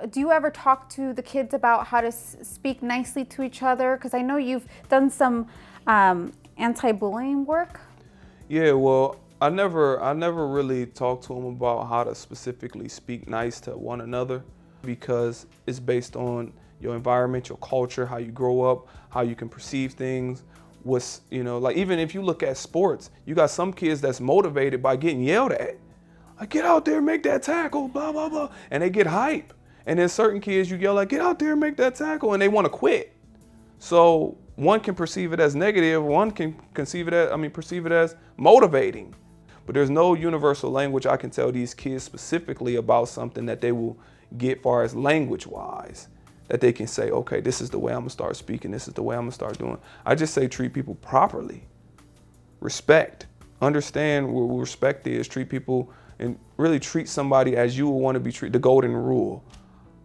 Do you ever talk to the kids about how to speak nicely to each other? Because I know you've done some anti-bullying work. Yeah, well, I never really talked to them about how to specifically speak nice to one another, because it's based on your environment, your culture, how you grow up, how you can perceive things. What's, like, even if you look at sports, you got some kids that's motivated by getting yelled at. Like, get out there, make that tackle, blah, blah, blah. And they get hype. And then certain kids you yell like, get out there and make that tackle, and they want to quit. So one can perceive it as negative, one can perceive it as motivating. But there's no universal language I can tell these kids specifically about something that they will get far as language wise, that they can say, okay, this is the way I'm gonna start speaking, this is the way I'm gonna start doing. I just say treat people properly. Respect. Understand what respect is. Treat people and really treat somebody as you would want to be treated. The golden rule.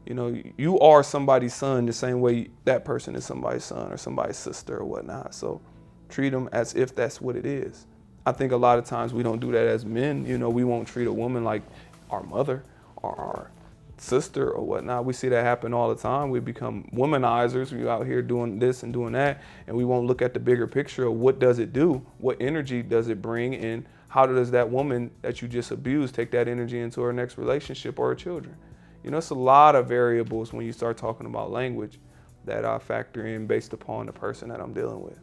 You are somebody's son the same way that person is somebody's son or somebody's sister or whatnot. So treat them as if that's what it is. I think a lot of times we don't do that as men. We won't treat a woman like our mother or our sister or whatnot. We see that happen all the time. We become womanizers. We're out here doing this and doing that, and we won't look at the bigger picture of what does it do, what energy does it bring, and how does that woman that you just abused take that energy into her next relationship or her children. It's a lot of variables when you start talking about language that I factor in based upon the person that I'm dealing with.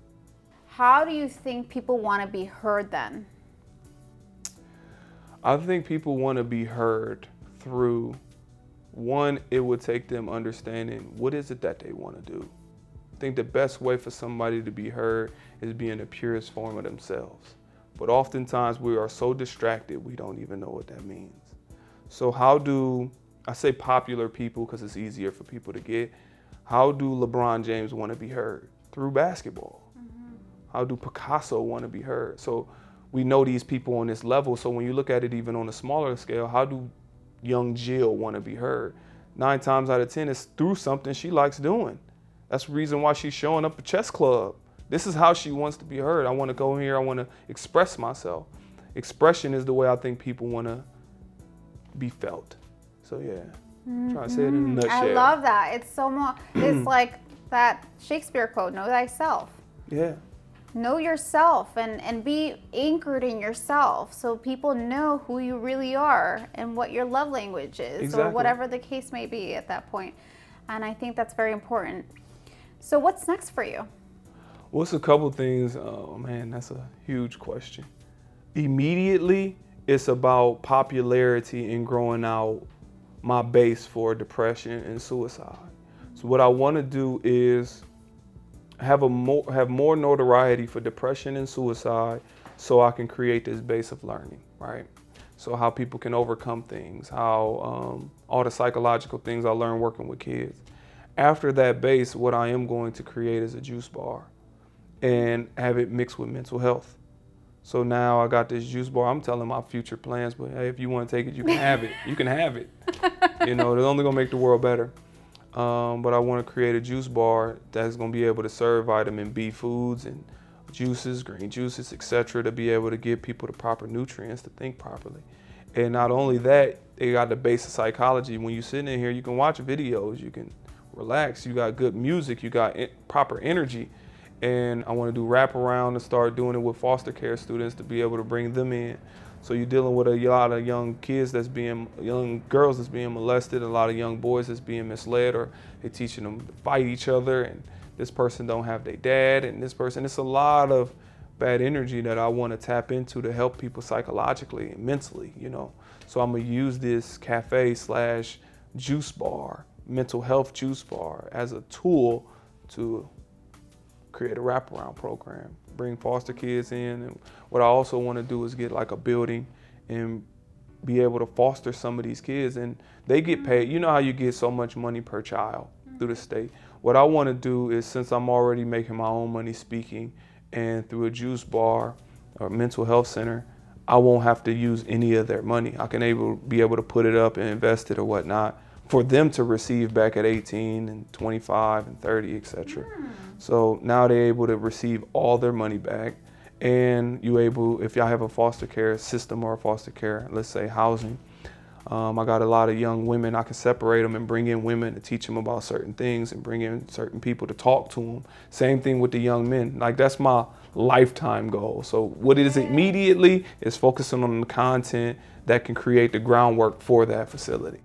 How do you think people want to be heard then? I think people want to be heard through, one, it would take them understanding what is it that they want to do. I think the best way for somebody to be heard is being the purest form of themselves. But oftentimes we are so distracted we don't even know what that means. So how do, I say popular people because it's easier for people to get, how do LeBron James want to be heard? Through basketball. Mm-hmm. How do Picasso want to be heard? So we know these people on this level. So when you look at it even on a smaller scale, how do young Jill want to be heard? 9 times out of 10 it's through something she likes doing. That's the reason why she's showing up at chess club. This is how she wants to be heard. I want to go here, I want to express myself. Expression is the way I think people want to be felt. So yeah, I'm trying to say it in a nutshell. I love that. It's it's like that Shakespeare quote, know thyself. Yeah. Know yourself and be anchored in yourself so people know who you really are and what your love language is. Exactly. Or whatever the case may be at that point. And I think that's very important. So what's next for you? Well, it's a couple things. Oh man, that's a huge question. Immediately, it's about popularity and growing out my base for depression and suicide. So what I want to do is have more notoriety for depression and suicide so I can create this base of learning, right? So how people can overcome things, how all the psychological things I learned working with kids. After that base, what I am going to create is a juice bar and have it mixed with mental health. So now I got this juice bar. I'm telling my future plans, but hey, if you want to take it, you can have it. You can have it. It's only gonna make the world better. But I want to create a juice bar that's going to be able to serve vitamin B foods and juices, green juices, etc., to be able to give people the proper nutrients to think properly. And not only that, they got the base of psychology. When you're sitting in here, you can watch videos, you can relax, you got good music, you got proper energy. And I want to do wraparound and start doing it with foster care students to be able to bring them in. So you're dealing with a lot of young girls that's being molested, a lot of young boys that's being misled, or they're teaching them to fight each other, and this person don't have their dad, and this person, it's a lot of bad energy that I want to tap into to help people psychologically and mentally, So I'm gonna use this cafe/juice bar, mental health juice bar, as a tool to create a wraparound program, bring foster kids in. And what I also want to do is get like a building and be able to foster some of these kids, and they get paid. You know how you get so much money per child through the state. What I want to do is, since I'm already making my own money speaking, and through a juice bar or mental health center, I won't have to use any of their money. I can be able to put it up and invest it or whatnot for them to receive back at 18 and 25 and 30, etc. So now they're able to receive all their money back, and if y'all have a foster care system or a foster care, let's say housing, I got a lot of young women. I can separate them and bring in women to teach them about certain things and bring in certain people to talk to them. Same thing with the young men. Like, that's my lifetime goal. So what it is immediately is focusing on the content that can create the groundwork for that facility.